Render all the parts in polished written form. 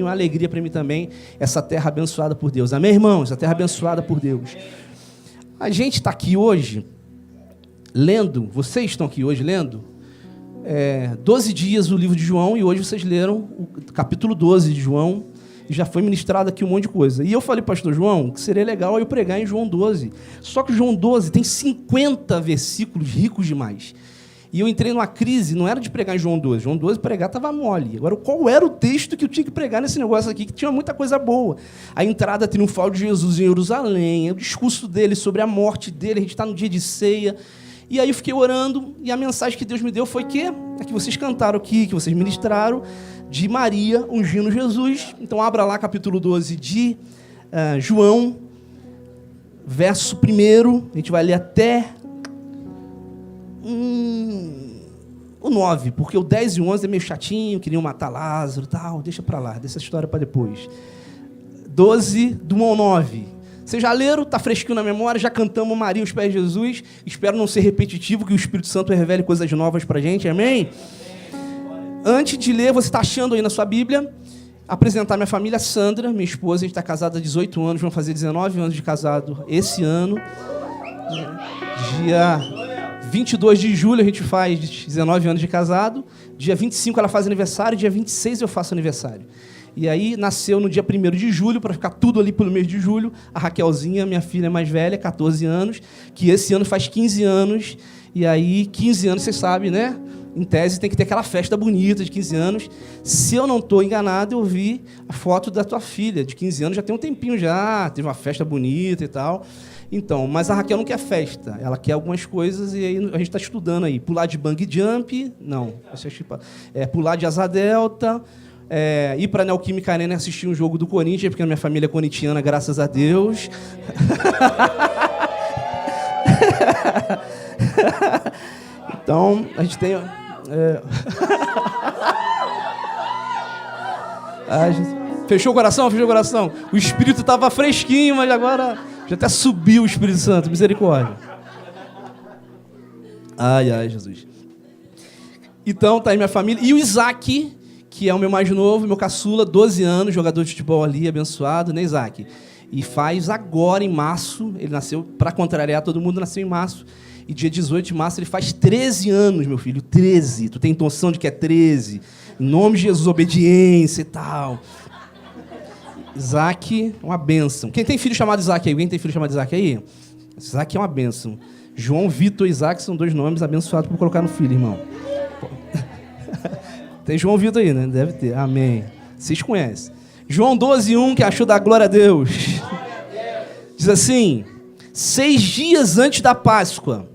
uma alegria para mim também, essa terra abençoada por Deus. Amém, irmãos? A terra abençoada por Deus. A gente está aqui hoje lendo, vocês estão aqui hoje lendo, 12 dias o livro de João, e hoje vocês leram o capítulo 12 de João, e já foi ministrado aqui um monte de coisa. E eu falei, pastor João, que seria legal eu pregar em João 12. Só que João 12 tem 50 versículos ricos demais. E eu entrei numa crise, não era de pregar em João 12. João 12 pregar estava mole. Agora, qual era o texto que eu tinha que pregar nesse negócio aqui, que tinha muita coisa boa? A entrada triunfal de Jesus em Jerusalém, o discurso dele sobre a morte dele, a gente está no dia de ceia. E aí eu fiquei orando, e a mensagem que Deus me deu foi que vocês cantaram aqui, que vocês ministraram, de Maria ungindo Jesus. Então, abra lá capítulo 12 de João, verso 1, a gente vai ler até o 9, porque o 10 e o 11 é meio chatinho, queriam matar Lázaro e tal, deixa para lá, deixa essa história para depois. 12, do 1 ao 9. Vocês já leram, está fresquinho na memória, já cantamos Maria aos pés de Jesus, espero não ser repetitivo, que o Espírito Santo revele coisas novas para a gente, amém? Antes de ler, você está achando aí na sua Bíblia, apresentar minha família, Sandra, minha esposa, a gente está casada há 18 anos, vamos fazer 19 anos de casado esse ano, dia 22 de julho a gente faz 19 anos de casado, dia 25 ela faz aniversário, dia 26 eu faço aniversário. E aí nasceu no dia 1º de julho, para ficar tudo ali pelo mês de julho, a Raquelzinha, minha filha mais velha, 14 anos, que esse ano faz 15 anos, e aí 15 anos, vocês sabem, né? Em tese tem que ter aquela festa bonita de 15 anos. Se eu não estou enganado, eu vi a foto da tua filha, de 15 anos, já tem um tempinho já, teve uma festa bonita e tal. Então, mas a Raquel não quer festa, ela quer algumas coisas, e aí a gente está estudando aí. Pular de bungee jump, não. Pular de asa delta, ir para a Neoquímica Arena assistir um jogo do Corinthians, porque a minha família é corintiana, graças a Deus. Então, a gente tem... Fechou o coração? Fechou o coração? O espírito estava fresquinho, mas agora já até subiu o Espírito Santo. Misericórdia. Ai, Jesus. Então, tá aí minha família. E o Isaac, que é o meu mais novo, meu caçula, 12 anos, jogador de futebol ali, abençoado, né, Isaac? E faz agora, em março, ele nasceu, para contrariar todo mundo, nasceu em março. E dia 18 de março ele faz 13 anos, meu filho, 13. Tu tem noção de que é 13? Em nome de Jesus, obediência e tal. Isaac é uma bênção. Quem tem filho chamado Isaac aí? Alguém tem filho chamado Isaac aí? Isaac é uma bênção. João, Vitor e Isaac são 2 nomes abençoados para colocar no filho, irmão. Tem João Vitor aí, né? Deve ter. Amém. Vocês conhecem. João 12:1, que achou da glória a Deus. Diz assim: 6 dias antes da Páscoa,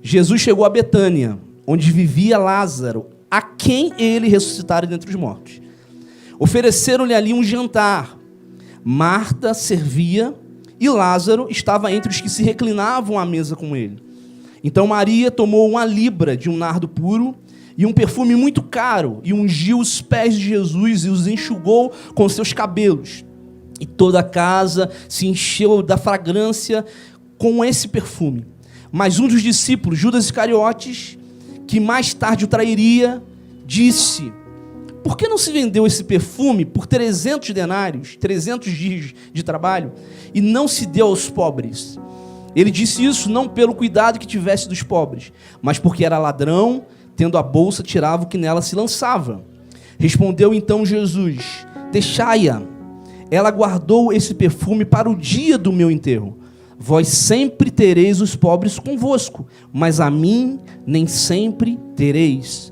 Jesus chegou a Betânia, onde vivia Lázaro, a quem ele ressuscitara dentre os mortos. Ofereceram-lhe ali um jantar. Marta servia e Lázaro estava entre os que se reclinavam à mesa com ele. Então Maria tomou 1 libra de um nardo puro e um perfume muito caro e ungiu os pés de Jesus e os enxugou com seus cabelos. E toda a casa se encheu da fragrância com esse perfume. Mas um dos discípulos, Judas Iscariotes, que mais tarde o trairia, disse: por que não se vendeu esse perfume por 300 denários, 300 dias de trabalho, e não se deu aos pobres? Ele disse isso não pelo cuidado que tivesse dos pobres, mas porque era ladrão, tendo a bolsa, tirava o que nela se lançava. Respondeu então Jesus: deixai-a, ela guardou esse perfume para o dia do meu enterro. Vós sempre tereis os pobres convosco, mas a mim nem sempre tereis.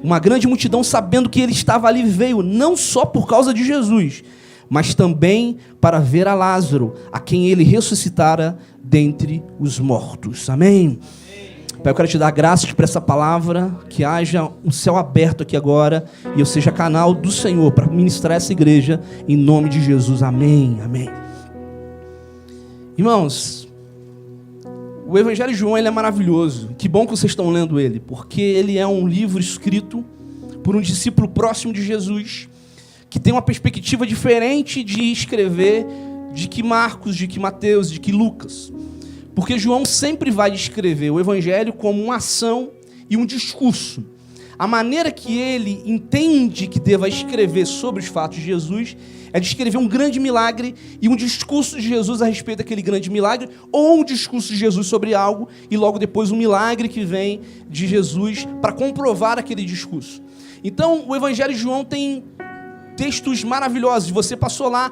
Uma grande multidão, sabendo que ele estava ali, veio, não só por causa de Jesus, mas também para ver a Lázaro, a quem ele ressuscitara dentre os mortos. Amém? Pai, eu quero te dar graças por essa palavra, que haja um céu aberto aqui agora, e eu seja canal do Senhor para ministrar essa igreja, em nome de Jesus. Amém, amém. Irmãos, o Evangelho de João, ele é maravilhoso. Que bom que vocês estão lendo ele, porque ele é um livro escrito por um discípulo próximo de Jesus, que tem uma perspectiva diferente de escrever de que Marcos, de que Mateus, de que Lucas. Porque João sempre vai descrever o Evangelho como uma ação e um discurso. a maneira que ele entende que deva escrever sobre os fatos de Jesus é de escrever um grande milagre e um discurso de Jesus a respeito daquele grande milagre, ou um discurso de Jesus sobre algo e logo depois um milagre que vem de Jesus para comprovar aquele discurso. Então, o Evangelho de João tem textos maravilhosos. Você passou lá,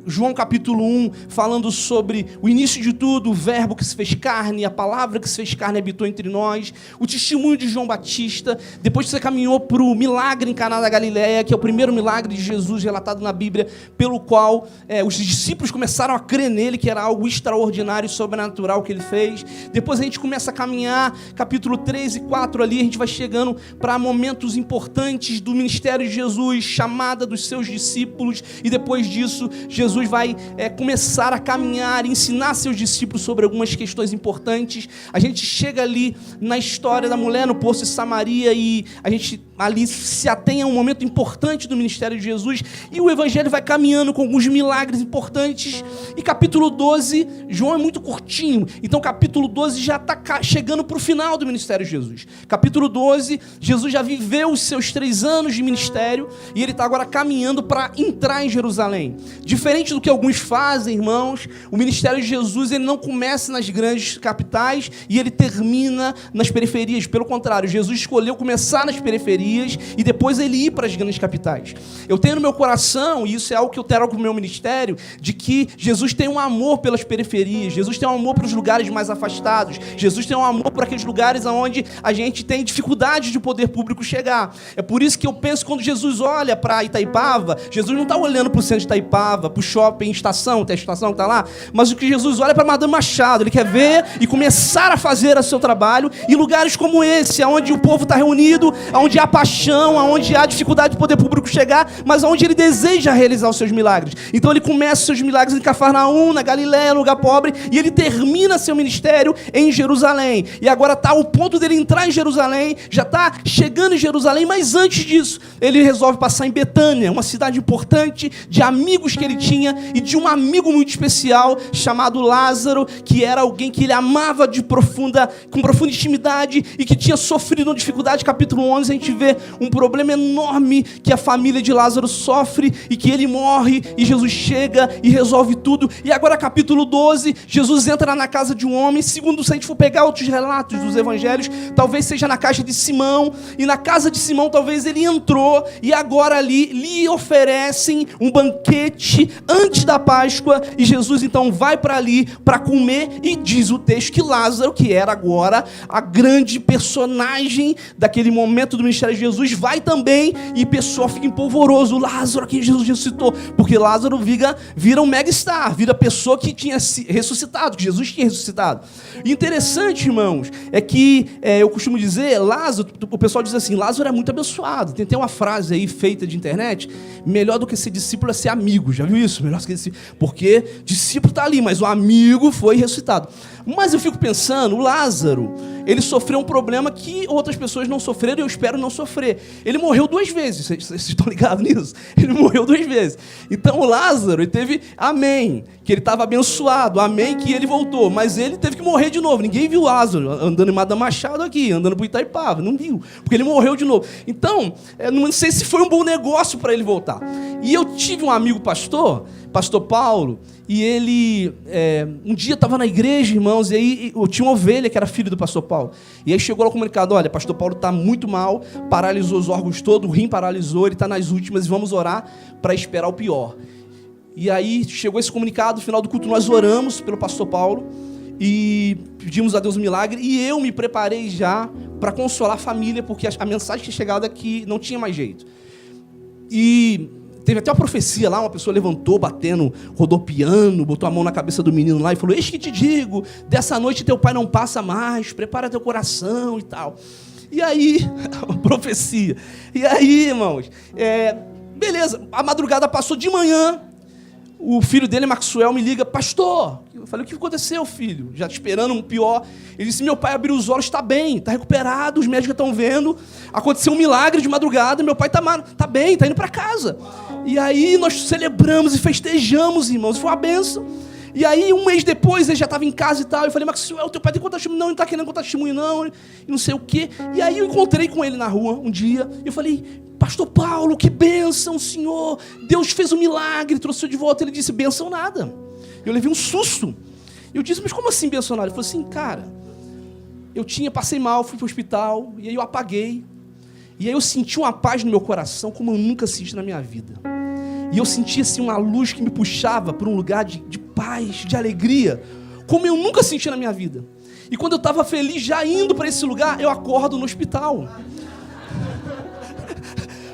João capítulo 1, falando sobre o início de tudo, o verbo que se fez carne, a palavra que se fez carne habitou entre nós, o testemunho de João Batista. Depois você caminhou para o milagre em Caná da Galileia, que é o primeiro milagre de Jesus relatado na Bíblia, pelo qual os discípulos começaram a crer nele, que era algo extraordinário e sobrenatural que ele fez. Depois a gente começa a caminhar, capítulo 3 e 4 ali, a gente vai chegando para momentos importantes do ministério de Jesus, chamada dos seus discípulos, e depois disso, Jesus vai começar a caminhar, ensinar seus discípulos sobre algumas questões importantes. A gente chega ali na história da mulher no poço de Samaria e a gente ali se atém a um momento importante do ministério de Jesus e o Evangelho vai caminhando com alguns milagres importantes. E capítulo 12, João é muito curtinho, então capítulo 12 já está chegando para o final do ministério de Jesus. Capítulo 12, Jesus já viveu os seus 3 anos de ministério e ele está agora caminhando para entrar em Jerusalém. Diferente do que alguns fazem, irmãos, o ministério de Jesus ele não começa nas grandes capitais e ele termina nas periferias. Pelo contrário, Jesus escolheu começar nas periferias e depois ele ir para as grandes capitais. Eu tenho no meu coração, e isso é algo que eu trago para o meu ministério, de que Jesus tem um amor pelas periferias, Jesus tem um amor pelos lugares mais afastados, Jesus tem um amor por aqueles lugares onde a gente tem dificuldade de o poder público chegar. É por isso que eu penso que quando Jesus olha para Itaipava, Jesus não está olhando para o centro de Itaipava, para o shopping, estação, tem a estação que está lá, mas o que Jesus olha é para Madame Machado, ele quer ver e começar a fazer o seu trabalho em lugares como esse, onde o povo está reunido, onde há paixão, onde há dificuldade de poder público chegar, mas onde ele deseja realizar os seus milagres. Então ele começa os seus milagres em Cafarnaum, na Galileia, lugar pobre, e ele termina seu ministério em Jerusalém. E agora está ao ponto dele entrar em Jerusalém, já está chegando em Jerusalém, mas antes disso, ele resolve passar em Betânia, uma cidade importante, de amigos que ele tinha, e de um amigo muito especial, chamado Lázaro, que era alguém que ele amava com profunda intimidade, e que tinha sofrido uma dificuldade. Capítulo 11, a gente vê um problema enorme que a família de Lázaro sofre, e que ele morre, e Jesus chega e resolve tudo. E agora capítulo 12, Jesus entra na casa de um homem, segundo se a gente for pegar outros relatos dos evangelhos, talvez seja na casa de Simão, e na casa de Simão talvez ele entrou, e agora ali lhe oferecem um banquete antes da Páscoa, e Jesus então vai para ali para comer, e diz o texto que Lázaro, que era agora a grande personagem daquele momento do ministério de Jesus, vai também, e o pessoal fica empolvoroso. Lázaro, que Jesus ressuscitou, porque Lázaro vira um mega-star, vira a pessoa que tinha ressuscitado, que Jesus tinha ressuscitado. E interessante, irmãos, é que eu costumo dizer, Lázaro, o pessoal diz assim, Lázaro é muito abençoado. Tem uma frase aí feita de internet, melhor do que ser discípulo é ser amigo. Já viu isso? Melhor do que ser, porque discípulo está ali, mas o amigo foi ressuscitado. Mas eu fico pensando, o Lázaro, ele sofreu um problema que outras pessoas não sofreram, e eu espero não sofrer. Ele morreu 2 vezes, vocês estão ligados nisso? Ele morreu 2 vezes. Então o Lázaro, ele teve amém, que ele estava abençoado, amém, que ele voltou, mas ele teve que morrer de novo. Ninguém viu Lázaro andando em Madame Machado aqui, andando para Itaipava, não viu, porque ele morreu de novo. Então, não sei se foi um bom negócio para ele voltar. E eu tive um amigo pastor Paulo, e ele, um dia estava na igreja, irmãos, e aí eu tinha uma ovelha que era filho do pastor Paulo, e aí chegou lá o comunicado, olha, pastor Paulo está muito mal, paralisou os órgãos todos, o rim paralisou, ele está nas últimas, e vamos orar para esperar o pior. E aí chegou esse comunicado, no final do culto nós oramos pelo pastor Paulo, e pedimos a Deus um milagre, e eu me preparei já para consolar a família, porque a mensagem tinha chegado aqui, não tinha mais jeito. E teve até uma profecia lá, uma pessoa levantou, batendo, rodopiando, botou a mão na cabeça do menino lá e falou, eis que te digo, dessa noite teu pai não passa mais, prepara teu coração e tal. E aí, a profecia. E aí, irmãos, beleza, a madrugada passou, de manhã, o filho dele, Maxwell, me liga, pastor. Eu falei, o que aconteceu, filho? Já esperando um pior. Ele disse, meu pai abriu os olhos, está bem, está recuperado, os médicos estão vendo. Aconteceu um milagre de madrugada, meu pai está bem, está indo para casa. E aí nós celebramos e festejamos, irmãos, foi uma bênção. E aí, um mês depois, ele já estava em casa e tal. Eu falei, Maxwell, teu pai tem que contar testemunho? Não, ele não está querendo contar testemunho, não. E não sei o quê. E aí, eu encontrei com ele na rua um dia. E eu falei, pastor Paulo, que bênção, Senhor. Deus fez um milagre, trouxe eu de volta. Ele disse, bênção nada. Eu levei um susto. Eu disse, mas como assim bênção nada? Ele falou assim, cara, passei mal, fui para o hospital. E aí eu apaguei. E aí eu senti uma paz no meu coração como eu nunca senti na minha vida. E eu senti assim uma luz que me puxava para um lugar de paz, de alegria, como eu nunca senti na minha vida. E quando eu estava feliz, já indo para esse lugar, eu acordo no hospital.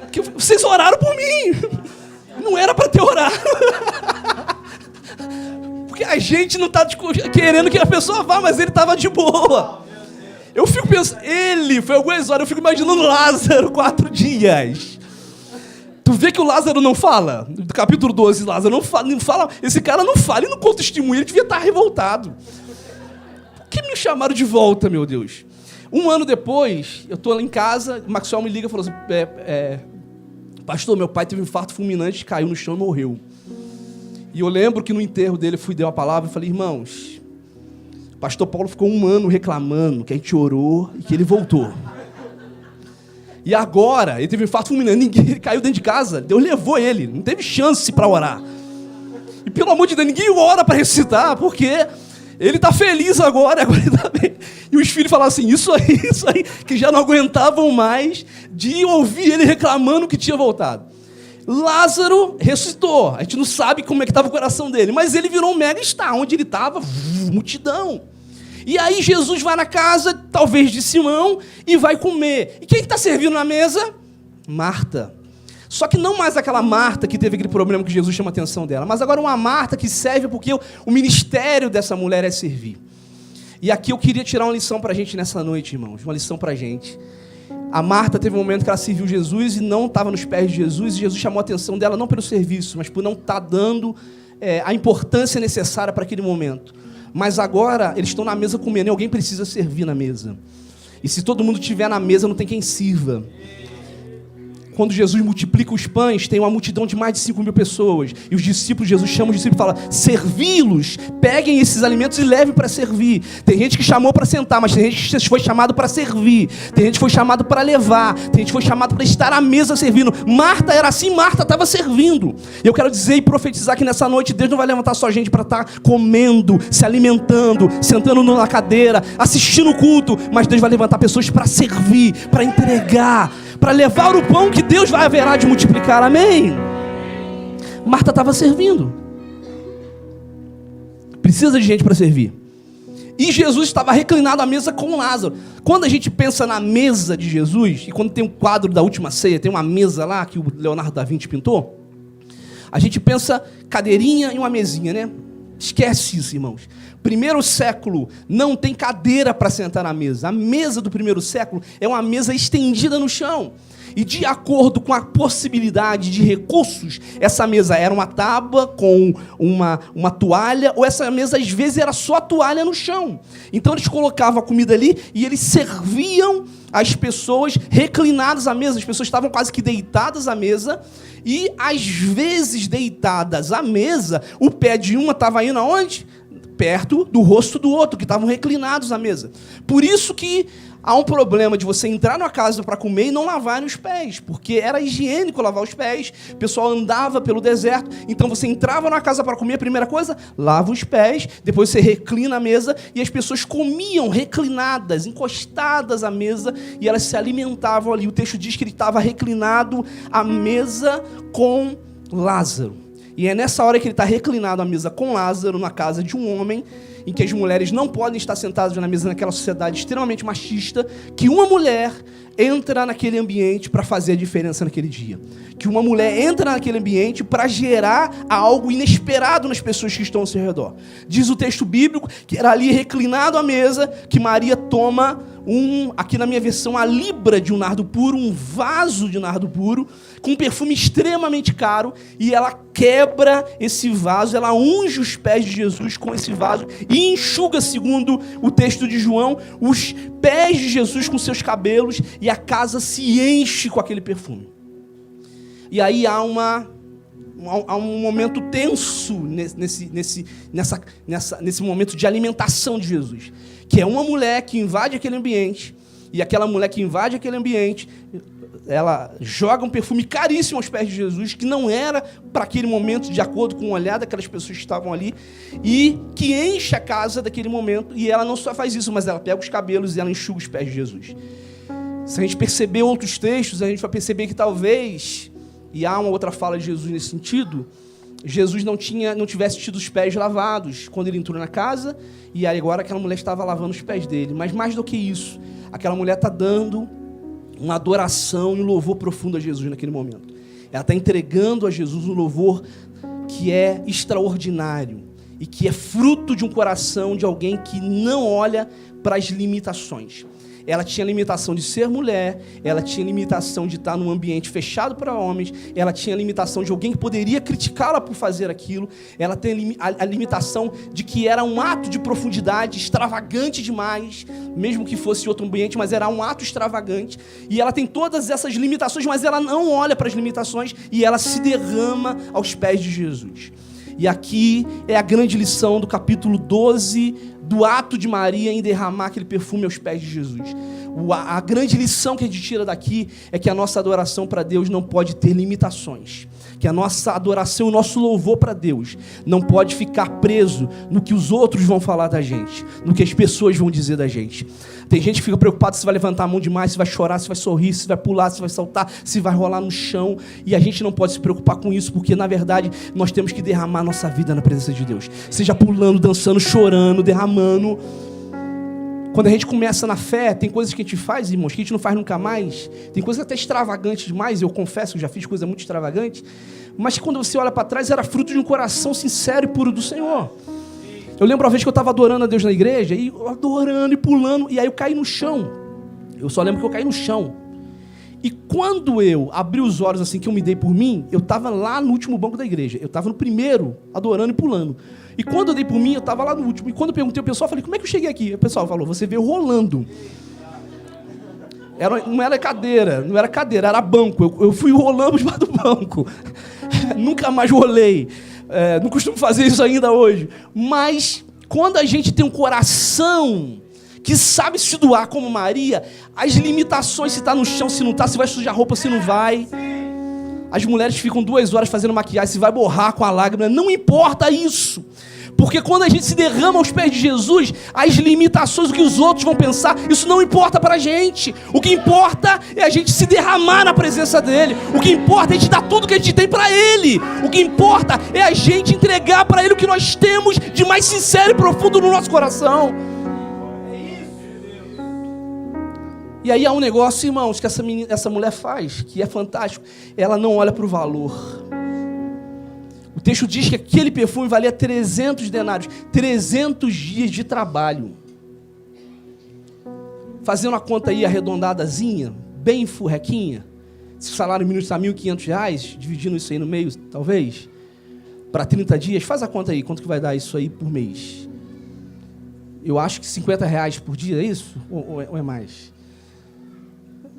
Porque vocês oraram por mim. Não era para ter orado. Porque a gente não está querendo que a pessoa vá, mas ele estava de boa. Eu fico pensando, ele foi algumas horas, eu fico imaginando Lázaro 4 dias. Tu vê que o Lázaro não fala? No capítulo 12, Lázaro não fala. Esse cara não fala, ele não conta testemunho, ele devia estar revoltado. Por que me chamaram de volta, meu Deus? Um ano depois, eu estou lá em casa, o Maxwell me liga e falou assim, pastor, meu pai teve um infarto fulminante, caiu no chão e morreu. E eu lembro que no enterro dele eu fui dar uma palavra e falei, irmãos, pastor Paulo ficou 1 ano reclamando que a gente orou e que ele voltou. E agora, ele teve um infarto fulminante, ele caiu dentro de casa, Deus levou ele, não teve chance para orar. E pelo amor de Deus, ninguém ora para ressuscitar, porque ele está feliz agora ele está bem. E os filhos falaram assim, isso aí, que já não aguentavam mais de ouvir ele reclamando que tinha voltado. Lázaro ressuscitou, a gente não sabe como é que estava o coração dele, mas ele virou um mega star, onde ele estava, multidão. E aí Jesus vai na casa, talvez de Simão, e vai comer. E quem está servindo na mesa? Marta. Só que não mais aquela Marta que teve aquele problema que Jesus chama a atenção dela, mas agora uma Marta que serve porque o ministério dessa mulher é servir. E aqui eu queria tirar uma lição para a gente nessa noite, irmãos, uma lição para a gente. A Marta teve um momento que ela serviu Jesus e não estava nos pés de Jesus, e Jesus chamou a atenção dela não pelo serviço, mas por não estar dando a importância necessária para aquele momento. Mas agora eles estão na mesa comendo e alguém precisa servir na mesa. E se todo mundo estiver na mesa, não tem quem sirva. Quando Jesus multiplica os pães, tem uma multidão de mais de 5.000 pessoas. E os discípulos, Jesus chama os discípulos e fala, servi-los, peguem esses alimentos e levem para servir. Tem gente que chamou para sentar, mas tem gente que foi chamado para servir. Tem gente que foi chamado para levar. Tem gente que foi chamado para estar à mesa servindo. Marta era assim, Marta estava servindo. E eu quero dizer e profetizar que nessa noite Deus não vai levantar só gente para estar comendo, se alimentando, sentando na cadeira, assistindo o culto, mas Deus vai levantar pessoas para servir, para entregar, para levar o pão que Deus vai haverá de multiplicar, amém? Marta estava servindo. Precisa de gente para servir. E Jesus estava reclinado à mesa com Lázaro. Quando a gente pensa na mesa de Jesus, e quando tem um quadro da Última Ceia, tem uma mesa lá que o Leonardo da Vinci pintou, a gente pensa cadeirinha e uma mesinha, né? Esquece isso, irmãos. Primeiro século não tem cadeira para sentar na mesa. A mesa do primeiro século é uma mesa estendida no chão. E de acordo com a possibilidade de recursos, essa mesa era uma tábua com uma toalha, ou essa mesa às vezes era só a toalha no chão. Então eles colocavam a comida ali e eles serviam as pessoas reclinadas à mesa. As pessoas estavam quase que deitadas à mesa e às vezes deitadas à mesa, o pé de uma estava indo aonde? Perto do rosto do outro, que estavam reclinados à mesa. Por isso que há um problema de você entrar numa casa para comer e não lavar os pés, porque era higiênico lavar os pés, o pessoal andava pelo deserto, então você entrava numa casa para comer, a primeira coisa, lava os pés, depois você reclina a mesa, e as pessoas comiam reclinadas, encostadas à mesa, e elas se alimentavam ali. O texto diz que ele estava reclinado à mesa com Lázaro. E é nessa hora que ele está reclinado à mesa com Lázaro, na casa de um homem, em que as mulheres não podem estar sentadas na mesa naquela sociedade extremamente machista, que uma mulher entra naquele ambiente para fazer a diferença naquele dia. Que uma mulher entra naquele ambiente para gerar algo inesperado nas pessoas que estão ao seu redor. Diz o texto bíblico que era ali reclinado à mesa, que Maria toma aqui na minha versão, a libra de um nardo puro, um vaso de nardo puro, com um perfume extremamente caro, e ela quebra esse vaso, ela unge os pés de Jesus com esse vaso e enxuga, segundo o texto de João, os pés de Jesus com seus cabelos, e a casa se enche com aquele perfume. E aí há uma há um momento tenso nesse momento de alimentação de Jesus, que é uma mulher que invade aquele ambiente, e aquela mulher que invade aquele ambiente, ela joga um perfume caríssimo aos pés de Jesus, que não era para aquele momento, de acordo com o olhar daquelas pessoas que estavam ali, e que enche a casa daquele momento, e ela não só faz isso, mas ela pega os cabelos e ela enxuga os pés de Jesus. Se a gente perceber outros textos, a gente vai perceber que talvez, e há uma outra fala de Jesus nesse sentido, Jesus não tivesse tido os pés lavados quando ele entrou na casa, e aí agora aquela mulher estava lavando os pés dele. Mas mais do que isso, aquela mulher está dando uma adoração e um louvor profundo a Jesus naquele momento. Ela está entregando a Jesus um louvor que é extraordinário e que é fruto de um coração de alguém que não olha para as limitações. Ela tinha limitação de ser mulher, ela tinha limitação de estar num ambiente fechado para homens, ela tinha limitação de alguém que poderia criticá-la por fazer aquilo, ela tem a limitação de que era um ato de profundidade, extravagante demais, mesmo que fosse outro ambiente, mas era um ato extravagante, e ela tem todas essas limitações, mas ela não olha para as limitações, e ela se derrama aos pés de Jesus. E aqui é a grande lição do capítulo 12, do ato de Maria em derramar aquele perfume aos pés de Jesus. A grande lição que a gente tira daqui é que a nossa adoração para Deus não pode ter limitações. Que a nossa adoração, o nosso louvor para Deus não pode ficar preso no que os outros vão falar da gente, no que as pessoas vão dizer da gente. Tem gente que fica preocupada se vai levantar a mão demais, se vai chorar, se vai sorrir, se vai pular, se vai saltar, se vai rolar no chão. E a gente não pode se preocupar com isso, porque na verdade nós temos que derramar nossa vida na presença de Deus. Seja pulando, dançando, chorando, derramando. Quando a gente começa na fé, tem coisas que a gente faz, irmãos, que a gente não faz nunca mais. Tem coisas até extravagantes demais. Eu confesso que já fiz coisa muito extravagante. Mas quando você olha para trás, era fruto de um coração sincero e puro do Senhor. Eu lembro uma vez que eu estava adorando a Deus na igreja, e adorando e pulando, e aí eu caí no chão. Eu só lembro que eu caí no chão. E quando eu abri os olhos, assim, que eu me dei por mim, eu estava lá no último banco da igreja. Eu estava no primeiro, adorando e pulando. E quando eu dei por mim, eu estava lá no último. E quando eu perguntei ao pessoal, eu falei, como é que eu cheguei aqui? O pessoal falou, você veio rolando. Não era cadeira, era banco. Eu fui rolando debaixo do banco. Nunca mais rolei. Não costumo fazer isso ainda hoje. Mas quando a gente tem um coração que sabe se doar como Maria, as limitações, se está no chão, se não está, se vai sujar roupa, se não vai. As mulheres ficam 2 horas fazendo maquiagem, se vai borrar com a lágrima, não importa isso. Porque quando a gente se derrama aos pés de Jesus, as limitações, o que os outros vão pensar, isso não importa pra gente. O que importa é a gente se derramar na presença dele. O que importa é a gente dar tudo que a gente tem pra ele. O que importa é a gente entregar pra ele o que nós temos de mais sincero e profundo no nosso coração. E aí há um negócio, irmãos, que essa mulher faz, que é fantástico. Ela não olha para o valor. O texto diz que aquele perfume valia 300 denários, 300 dias de trabalho. Fazendo a conta aí arredondadazinha, bem furrequinha, se o salário mínimo está R$ 1.500, dividindo isso aí no meio, talvez, para 30 dias, faz a conta aí, quanto que vai dar isso aí por mês? Eu acho que R$50 por dia, é isso? Ou é mais?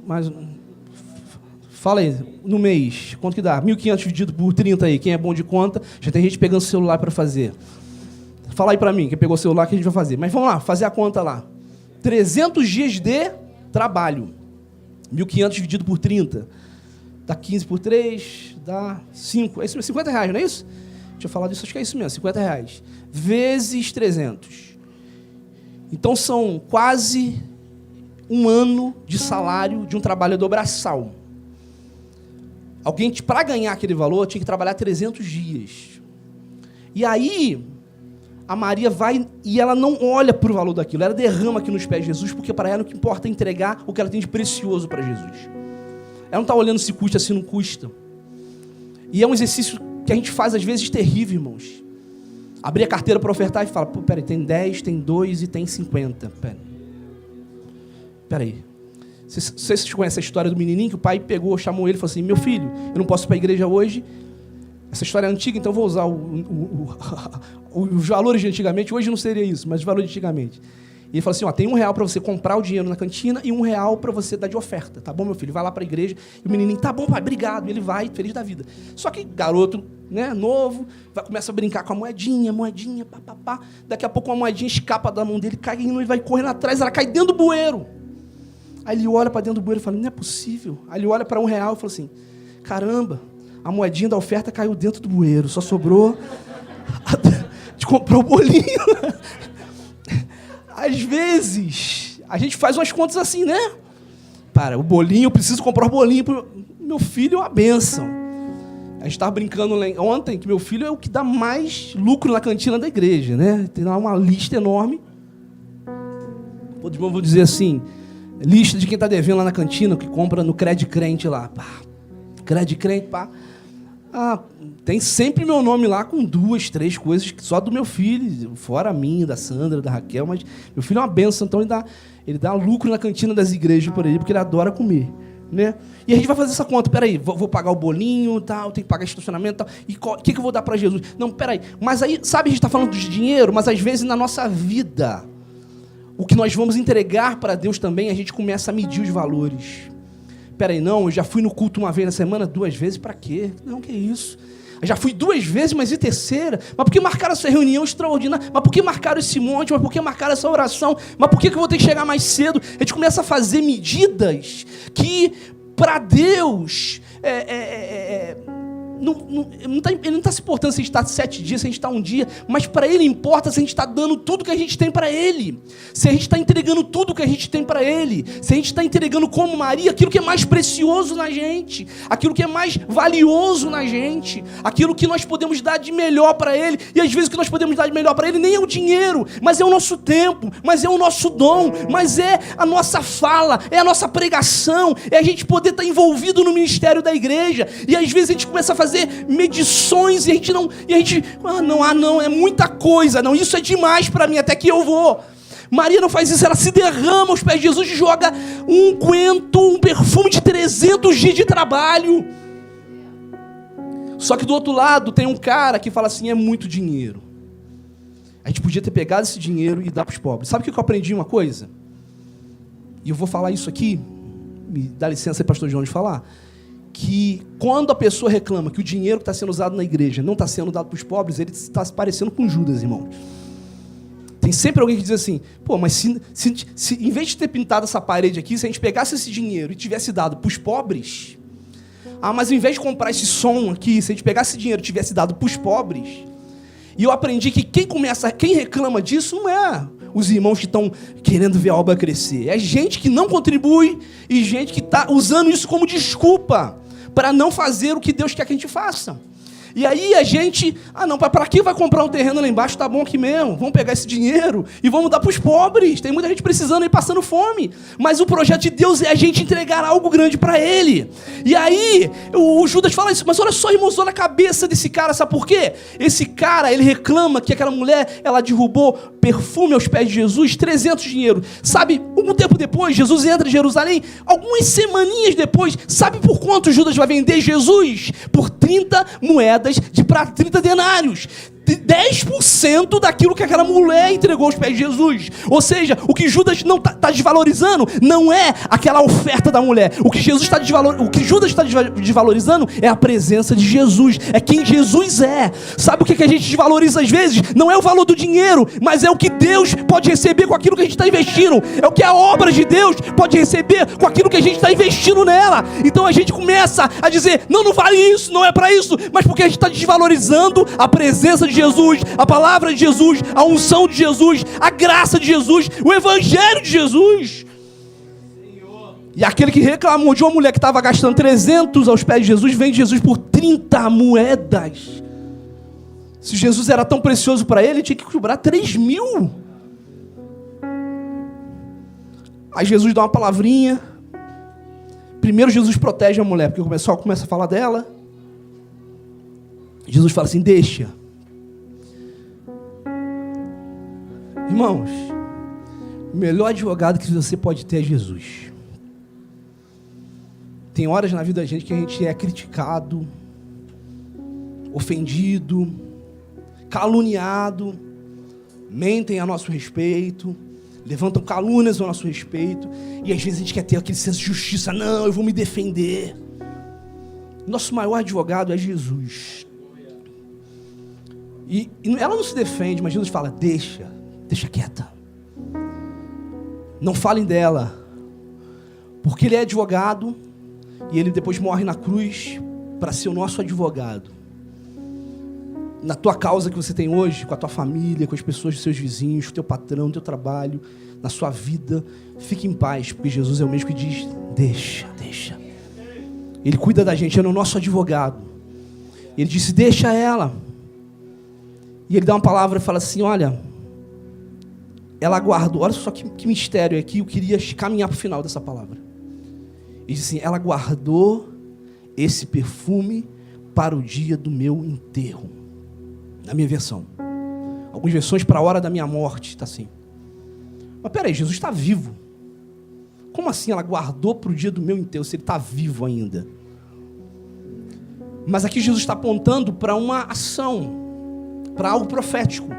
Mas, fala aí, no mês, quanto que dá? 1.500 dividido por 30 aí, quem é bom de conta? Já tem gente pegando o celular para fazer. Fala aí para mim, quem pegou o celular, que a gente vai fazer. Mas vamos lá, fazer a conta lá. 300 dias de trabalho. 1.500 dividido por 30. Dá 15 por 3, dá 5. É isso mesmo, R$50, não é isso? Deixa eu falar disso, acho que é isso mesmo, R$50. Vezes 300. Então são quase 1 ano de salário de um trabalhador braçal. Alguém, para ganhar aquele valor, tinha que trabalhar 300 dias. E aí, a Maria vai e ela não olha para o valor daquilo. Ela derrama aqui nos pés de Jesus, porque para ela o que importa é entregar o que ela tem de precioso para Jesus. Ela não está olhando se custa, se não custa. E é um exercício que a gente faz às vezes terrível, irmãos. Abrir a carteira para ofertar e falar, pô, peraí, tem 10, tem 2 e tem 50. Peraí. Vocês conhecem a história do menininho que o pai pegou, chamou ele e falou assim, meu filho, eu não posso ir para a igreja hoje. Essa história é antiga, então eu vou usar os valores de antigamente. Hoje não seria isso, mas os valores de antigamente. E ele falou assim, ó, tem R$1 para você comprar o dinheiro na cantina e R$1 para você dar de oferta, tá bom, meu filho? Vai lá para a igreja. E o menininho, tá bom, pai, obrigado. E ele vai, feliz da vida. Só que garoto, né, novo, começa a brincar com a moedinha, pá. Daqui a pouco uma moedinha escapa da mão dele, cai, ele vai correndo atrás, ela cai dentro do bueiro. Aí ele olha para dentro do bueiro e fala, não é possível. Aí ele olha para R$1 e fala assim, caramba, a moedinha da oferta caiu dentro do bueiro, só sobrou de comprar o bolinho. Às vezes, a gente faz umas contas assim, né? Para, o bolinho, eu preciso comprar o bolinho. Meu filho é uma bênção. A gente estava brincando ontem que meu filho é o que dá mais lucro na cantina da igreja, né? Tem lá uma lista enorme. Outros irmãos vão dizer assim, lista de quem está devendo lá na cantina, que compra no Crédito Crente lá. Pá, Crédito Crente, pá. Tem sempre meu nome lá com 2, 3 coisas só do meu filho, fora a minha, da Sandra, da Raquel, mas meu filho é uma bênção, então ele dá lucro na cantina das igrejas por aí, porque ele adora comer, né? E a gente vai fazer essa conta, peraí, vou pagar o bolinho, tal, tenho que pagar estacionamento, tal, e o que eu vou dar para Jesus? Não, peraí, mas aí, sabe, a gente está falando de dinheiro, mas às vezes na nossa vida, o que nós vamos entregar para Deus também, a gente começa a medir os valores. Peraí, não, eu já fui no culto uma vez na semana, 2 vezes, para quê? Não, que isso? Eu já fui 2 vezes, mas e terceira? Mas por que marcaram essa reunião extraordinária? Mas por que marcaram esse monte? Mas por que marcaram essa oração? Mas por que eu vou ter que chegar mais cedo? A gente começa a fazer medidas que, para Deus, ele não está se importando se a gente está 7 dias, se a gente está 1 dia, mas para Ele importa se a gente está dando tudo que a gente tem para Ele, se a gente está entregando tudo que a gente tem para Ele, se a gente está entregando como Maria, aquilo que é mais precioso na gente, aquilo que é mais valioso na gente, aquilo que nós podemos dar de melhor para Ele, e às vezes o que nós podemos dar de melhor para Ele nem é o dinheiro, mas é o nosso tempo, mas é o nosso dom, mas é a nossa fala, é a nossa pregação, é a gente poder estar envolvido no ministério da igreja, e às vezes a gente começa a fazer medições e a gente não, é muita coisa, não, isso é demais para mim, até que eu vou. Maria não faz isso, ela se derrama aos pés de Jesus e joga um perfume de 300 dias de trabalho. Só que do outro lado tem um cara que fala assim, é muito dinheiro. A gente podia ter pegado esse dinheiro e dar para os pobres. Sabe o que eu aprendi uma coisa? E eu vou falar isso aqui, me dá licença aí, pastor João, de falar. Que quando a pessoa reclama que o dinheiro que está sendo usado na igreja não está sendo dado para os pobres, ele está se parecendo com Judas, irmãos. Tem sempre alguém que diz assim, pô, mas se em vez de ter pintado essa parede aqui, se a gente pegasse esse dinheiro e tivesse dado para os pobres, mas ao invés de comprar esse som aqui, se a gente pegasse esse dinheiro e tivesse dado para os pobres, e eu aprendi que quem reclama disso não é os irmãos que estão querendo ver a obra crescer, é gente que não contribui e gente que está usando isso como desculpa para não fazer o que Deus quer que a gente faça. E aí a gente, para que vai comprar um terreno lá embaixo? Tá bom aqui mesmo, vamos pegar esse dinheiro e vamos dar para os pobres, tem muita gente precisando e passando fome, mas o projeto de Deus é a gente entregar algo grande para Ele. E aí o Judas fala isso, mas olha só, irmãos, olha a cabeça desse cara, sabe por quê? Esse cara, ele reclama que aquela mulher, ela derrubou perfume aos pés de Jesus, 300 dinheiro. Sabe, um tempo depois, Jesus entra em Jerusalém, algumas semaninhas depois, sabe por quanto Judas vai vender Jesus? Por 30 moedas de prata, 30 denários. 10% daquilo que aquela mulher entregou aos pés de Jesus. Ou seja, o que Judas não está desvalorizando não é aquela oferta da mulher. O que Judas está desvalorizando é a presença de Jesus. É quem Jesus é. Sabe o que a gente desvaloriza às vezes? Não é o valor do dinheiro, mas é o que Deus pode receber com aquilo que a gente está investindo. É o que a obra de Deus pode receber com aquilo que a gente está investindo nela. Então a gente começa a dizer, não vale isso, não é para isso, mas porque a gente está desvalorizando a presença de Jesus, a palavra de Jesus, a unção de Jesus, a graça de Jesus, o evangelho de Jesus. Senhor. E aquele que reclamou de uma mulher que estava gastando 300 aos pés de Jesus, vende Jesus por 30 moedas. Se Jesus era tão precioso para ele tinha que cobrar 3.000. Aí Jesus dá uma palavrinha. Primeiro Jesus protege a mulher, porque o pessoal começa a falar dela. Jesus fala assim, deixa. Irmãos, o melhor advogado que você pode ter é Jesus. Tem horas na vida da gente que a gente é criticado, ofendido, caluniado, mentem a nosso respeito, levantam calúnias ao nosso respeito, e às vezes a gente quer ter aquele senso de justiça. Não, eu vou me defender. Nosso maior advogado é Jesus. E ela não se defende, mas Jesus fala, deixa quieta. Não falem dela, porque ele é advogado, e ele depois morre na cruz para ser o nosso advogado. Na tua causa que você tem hoje, com a tua família, com as pessoas dos seus vizinhos, com o teu patrão, no teu trabalho, na sua vida, fique em paz, porque Jesus é o mesmo que diz, deixa. Ele cuida da gente, ele é o nosso advogado. Ele disse, deixa ela. E ele dá uma palavra e fala assim, olha, ela guardou, olha só que mistério aqui, eu queria caminhar para o final dessa palavra. Ele disse assim, ela guardou esse perfume para o dia do meu enterro. Na minha versão. Algumas versões para a hora da minha morte, está assim. Mas peraí, Jesus está vivo. Como assim ela guardou para o dia do meu enterro, se ele está vivo ainda? Mas aqui Jesus está apontando para uma ação, para algo profético,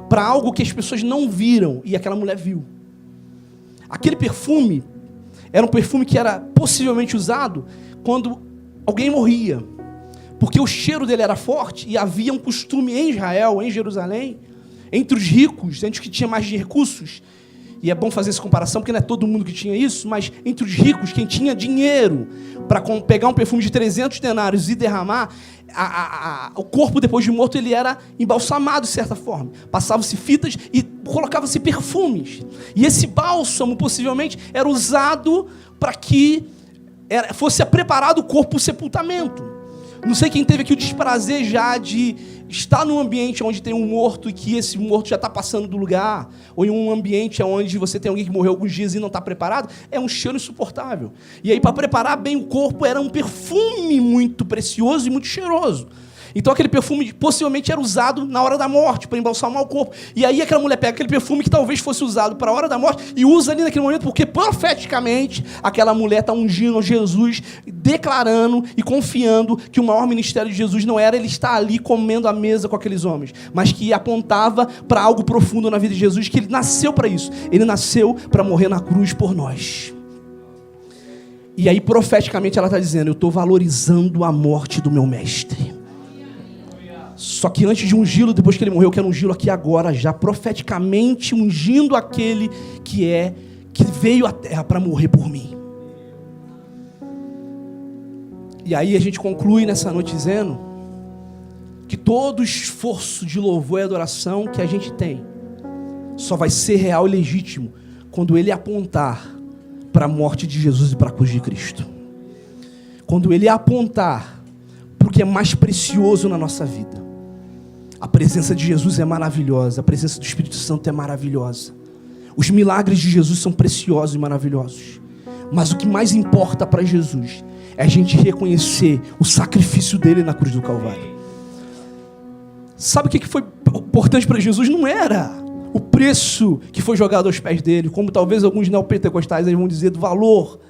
para algo que as pessoas não viram e aquela mulher viu. Aquele perfume era um perfume que era possivelmente usado quando alguém morria, porque o cheiro dele era forte e havia um costume em Israel, em Jerusalém, entre os ricos, entre os que tinham mais recursos, e é bom fazer essa comparação porque não é todo mundo que tinha isso, mas entre os ricos, quem tinha dinheiro para pegar um perfume de 300 denários e derramar, o corpo depois de morto ele era embalsamado de certa forma, passavam-se fitas e colocavam-se perfumes, e esse bálsamo possivelmente era usado para que fosse preparado o corpo para o sepultamento. Não sei quem teve aqui o desprazer já de estar num ambiente onde tem um morto e que esse morto já está passando do lugar, ou em um ambiente onde você tem alguém que morreu alguns dias e não está preparado, é um cheiro insuportável. E aí, para preparar bem o corpo, era um perfume muito precioso e muito cheiroso. Então aquele perfume possivelmente era usado na hora da morte, para embalsamar o corpo. E aí aquela mulher pega aquele perfume que talvez fosse usado para a hora da morte e usa ali naquele momento, porque profeticamente aquela mulher está ungindo Jesus, declarando e confiando que o maior ministério de Jesus não era ele estar ali comendo à mesa com aqueles homens, mas que apontava para algo profundo na vida de Jesus, que ele nasceu para isso. Ele nasceu para morrer na cruz por nós. E aí profeticamente ela está dizendo, eu estou valorizando a morte do meu mestre. Só que antes de ungí-lo, depois que ele morreu, eu quero ungí-lo aqui agora, já profeticamente ungindo aquele que veio à terra para morrer por mim. E aí a gente conclui nessa noite dizendo que todo esforço de louvor e adoração que a gente tem só vai ser real e legítimo quando ele apontar para a morte de Jesus e para a cruz de Cristo. Quando ele apontar para o que é mais precioso na nossa vida. A presença de Jesus é maravilhosa, a presença do Espírito Santo é maravilhosa. Os milagres de Jesus são preciosos e maravilhosos. Mas o que mais importa para Jesus é a gente reconhecer o sacrifício dele na cruz do Calvário. Sabe o que foi importante para Jesus? Não era o preço que foi jogado aos pés dele, como talvez alguns neopentecostais vão dizer, do valor.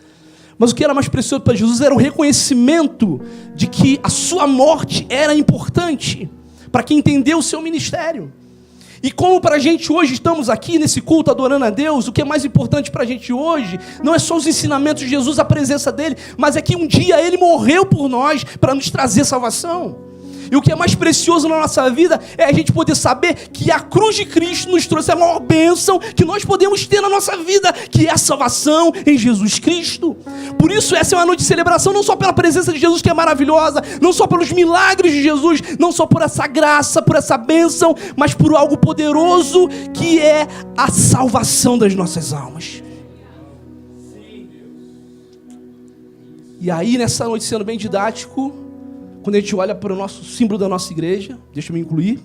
Mas o que era mais precioso para Jesus era o reconhecimento de que a sua morte era importante para quem entendeu o seu ministério. E como para a gente hoje estamos aqui nesse culto adorando a Deus, o que é mais importante para a gente hoje não é só os ensinamentos de Jesus, a presença dele, mas é que um dia ele morreu por nós para nos trazer salvação. E o que é mais precioso na nossa vida é a gente poder saber que a cruz de Cristo nos trouxe a maior bênção que nós podemos ter na nossa vida, que é a salvação em Jesus Cristo. Por isso essa é uma noite de celebração, não só pela presença de Jesus que é maravilhosa, não só pelos milagres de Jesus, não só por essa graça, por essa bênção, mas por algo poderoso que é a salvação das nossas almas. E aí nessa noite, sendo bem didático, quando a gente olha para o nosso símbolo da nossa igreja, deixa eu me incluir,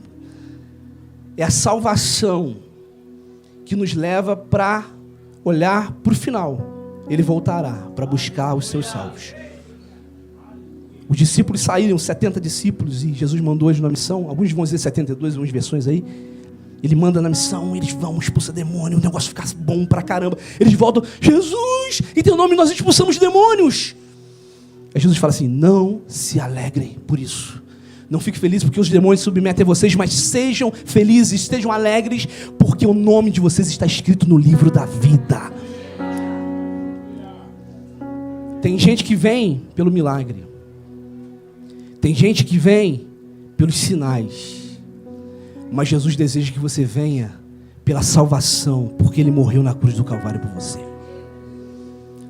é a salvação que nos leva para olhar para o final. Ele voltará para buscar os seus salvos. Os discípulos saíram, 70 discípulos, e Jesus mandou eles na missão. Alguns vão dizer 72, algumas versões aí. Ele manda na missão, eles vão, expulsar demônio, o negócio fica bom pra caramba. Eles voltam, Jesus, em teu nome nós expulsamos demônios. Aí Jesus fala assim, não se alegrem por isso. Não fique feliz porque os demônios se submetem a vocês, mas sejam felizes, estejam alegres, porque o nome de vocês está escrito no livro da vida. Tem gente que vem pelo milagre. Tem gente que vem pelos sinais. Mas Jesus deseja que você venha pela salvação, porque Ele morreu na cruz do Calvário por você.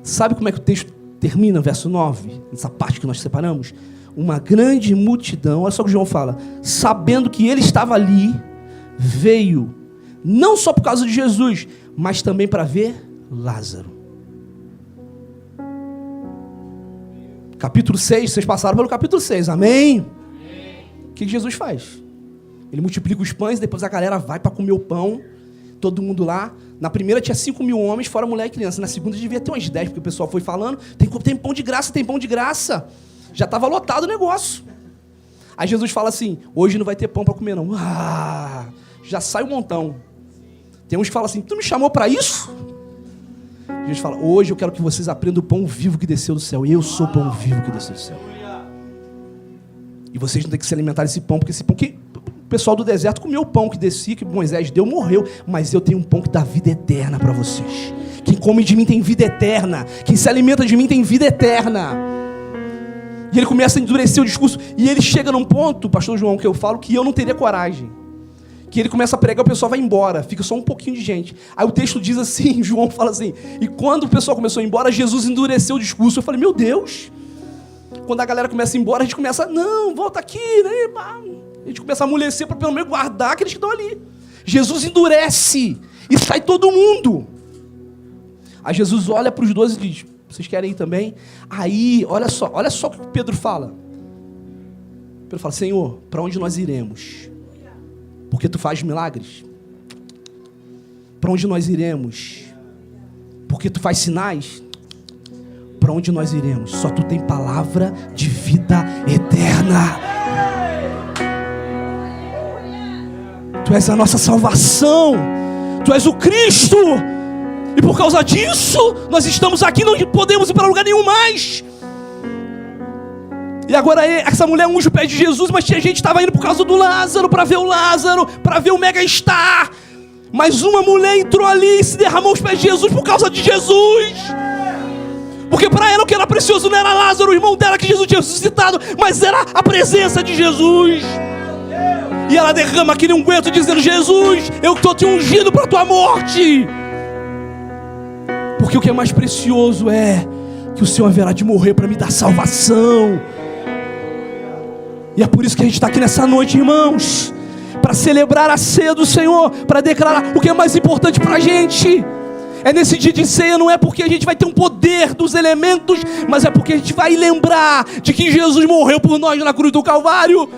Sabe como é que o texto termina, verso 9? Essa parte que nós separamos. Uma grande multidão, olha só o que João fala, sabendo que Ele estava ali, veio, não só por causa de Jesus, mas também para ver Lázaro. Capítulo 6, vocês passaram pelo capítulo 6, amém? O que Jesus faz? Ele multiplica os pães, depois a galera vai para comer o pão, todo mundo lá. Na primeira tinha 5.000 homens, fora mulher e criança. Na segunda devia ter uns 10, porque o pessoal foi falando, tem pão de graça, tem pão de graça. Já estava lotado o negócio. Aí Jesus fala assim, hoje não vai ter pão para comer não. Já sai um montão. Tem uns que falam assim, tu me chamou para isso? Jesus fala, hoje eu quero que vocês aprendam o pão vivo que desceu do céu. Eu sou o pão vivo que desceu do céu. E vocês não têm que se alimentar desse pão, porque esse pão que o pessoal do deserto comeu o pão que descia, que Moisés deu, morreu. Mas eu tenho um pão que dá vida eterna para vocês. Quem come de mim tem vida eterna. Quem se alimenta de mim tem vida eterna. E ele começa a endurecer o discurso. E ele chega num ponto, pastor João, que eu falo que eu não teria coragem. Que ele começa a pregar, o pessoal vai embora. Fica só um pouquinho de gente. Aí o texto diz assim, João fala assim, e quando o pessoal começou a ir embora, Jesus endureceu o discurso. Eu falei, meu Deus. Quando a galera começa a ir embora, a gente começa, não, volta aqui, né? A gente começa a amolecer para pelo menos guardar aqueles que estão ali. Jesus endurece e sai todo mundo. Aí Jesus olha para os 12 e diz, vocês querem ir também? Aí, olha só o que Pedro fala. Pedro fala, Senhor, para onde nós iremos? Porque tu fazes milagres. Para onde nós iremos? Porque tu faz sinais. Para onde nós iremos? Só tu tem palavra de vida eterna. Tu és a nossa salvação. Tu és o Cristo. E por causa disso, nós estamos aqui, não podemos ir para lugar nenhum mais. E agora essa mulher unge o pé de Jesus, mas tinha gente que estava indo por causa do Lázaro, para ver o Lázaro, para ver o mega star. Mas uma mulher entrou ali e se derramou aos pés de Jesus por causa de Jesus. Porque para ela o que era precioso não era Lázaro, o irmão dela que Jesus tinha ressuscitado, mas era a presença de Jesus. E ela derrama aquele unguento dizendo, Jesus, eu estou te ungindo para a tua morte. Porque o que é mais precioso é que o Senhor haverá de morrer para me dar salvação. E é por isso que a gente está aqui nessa noite, irmãos, para celebrar a ceia do Senhor, para declarar o que é mais importante para a gente. É nesse dia de ceia, não é porque a gente vai ter um poder dos elementos, mas é porque a gente vai lembrar de que Jesus morreu por nós na cruz do Calvário.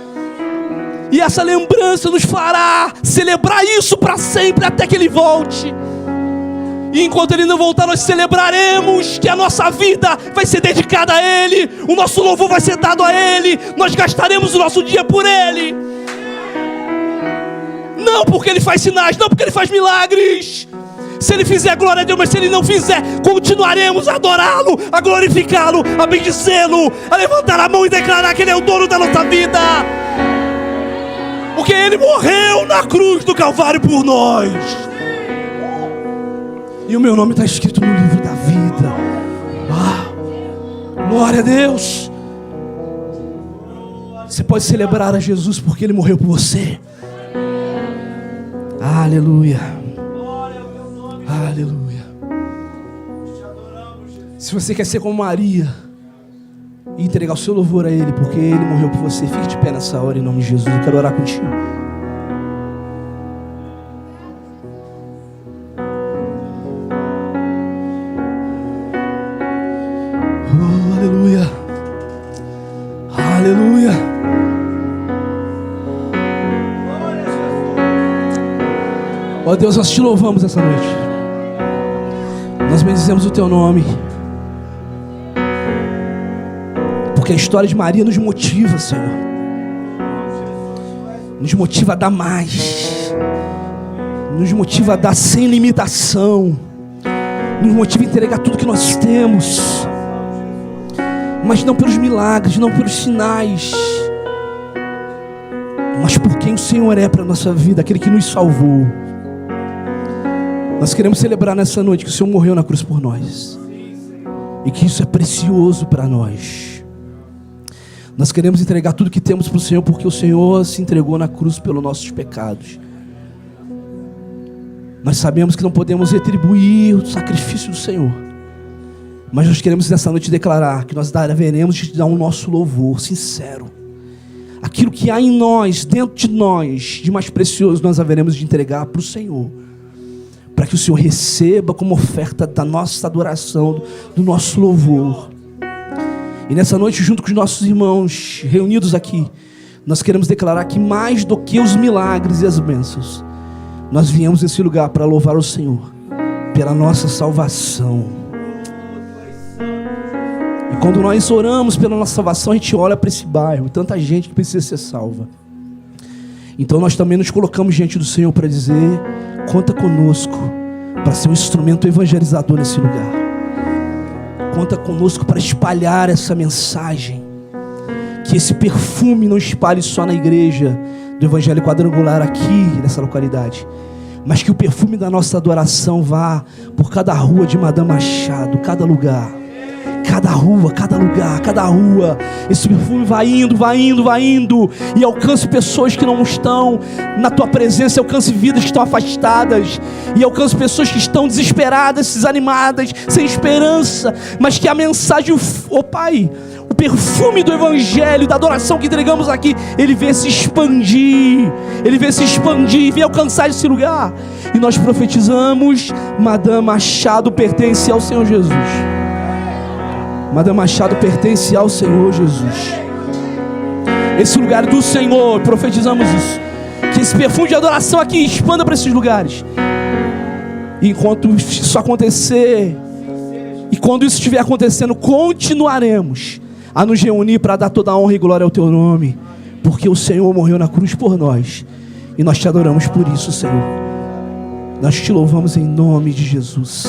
E essa lembrança nos fará celebrar isso para sempre, até que Ele volte. E enquanto Ele não voltar, nós celebraremos que a nossa vida vai ser dedicada a Ele, o nosso louvor vai ser dado a Ele, nós gastaremos o nosso dia por Ele. Não porque Ele faz sinais, não porque Ele faz milagres. Se Ele fizer, glória a Deus, mas se Ele não fizer, continuaremos a adorá-lo, a glorificá-lo, a bendizê-lo, a levantar a mão e declarar que Ele é o dono da nossa vida. Porque Ele morreu na cruz do Calvário por nós. E o meu nome está escrito no livro da vida. Glória a Deus. Você pode celebrar a Jesus porque Ele morreu por você. Aleluia. Aleluia. Se você quer ser como Maria e entregar o seu louvor a Ele porque Ele morreu por você, fique de pé nessa hora em nome de Jesus. Eu quero orar contigo. Aleluia. Aleluia. Ó Deus, nós te louvamos essa noite. Nós bendizemos o teu nome. Porque a história de Maria nos motiva, Senhor. Nos motiva a dar mais. Nos motiva a dar sem limitação. Nos motiva a entregar tudo que nós temos. Mas não pelos milagres, não pelos sinais, quem o Senhor é para a nossa vida, aquele que nos salvou. Nós queremos celebrar nessa noite que o Senhor morreu na cruz por nós, e que isso é precioso para nós. Nós queremos entregar tudo que temos para o Senhor, porque o Senhor se entregou na cruz pelos nossos pecados. Nós sabemos que não podemos retribuir o sacrifício do Senhor, mas nós queremos nessa noite declarar que nós haveremos de dar o nosso louvor sincero. Aquilo que há em nós, dentro de nós, de mais precioso, nós haveremos de entregar para o Senhor, para que o Senhor receba como oferta da nossa adoração, do nosso louvor. E nessa noite, junto com os nossos irmãos reunidos aqui, nós queremos declarar que mais do que os milagres e as bênçãos, nós viemos nesse lugar para louvar o Senhor pela nossa salvação. E quando nós oramos pela nossa salvação, a gente olha para esse bairro, tanta gente que precisa ser salva. Então nós também nos colocamos diante do Senhor para dizer: conta conosco para ser um instrumento evangelizador nesse lugar. Conta conosco para espalhar essa mensagem. Que esse perfume não espalhe só na igreja do Evangelho Quadrangular aqui nessa localidade, mas que o perfume da nossa adoração vá por cada rua de Madame Machado, cada lugar. Cada rua, cada lugar, cada rua, esse perfume vai indo, vai indo, vai indo, e alcance pessoas que não estão na tua presença, alcance vidas que estão afastadas, e alcance pessoas que estão desesperadas, desanimadas, sem esperança, mas que a mensagem, oh Pai, o perfume do Evangelho, da adoração que entregamos aqui, ele vem se expandir, vem alcançar esse lugar, e nós profetizamos: Madame Machado pertence ao Senhor Jesus. Madame Machado pertence ao Senhor Jesus. Esse lugar é do Senhor, profetizamos isso. Que esse perfume de adoração aqui expanda para esses lugares. E enquanto isso acontecer, e quando isso estiver acontecendo, continuaremos a nos reunir para dar toda a honra e glória ao Teu nome, porque o Senhor morreu na cruz por nós, e nós Te adoramos por isso, Senhor. Nós Te louvamos em nome de Jesus.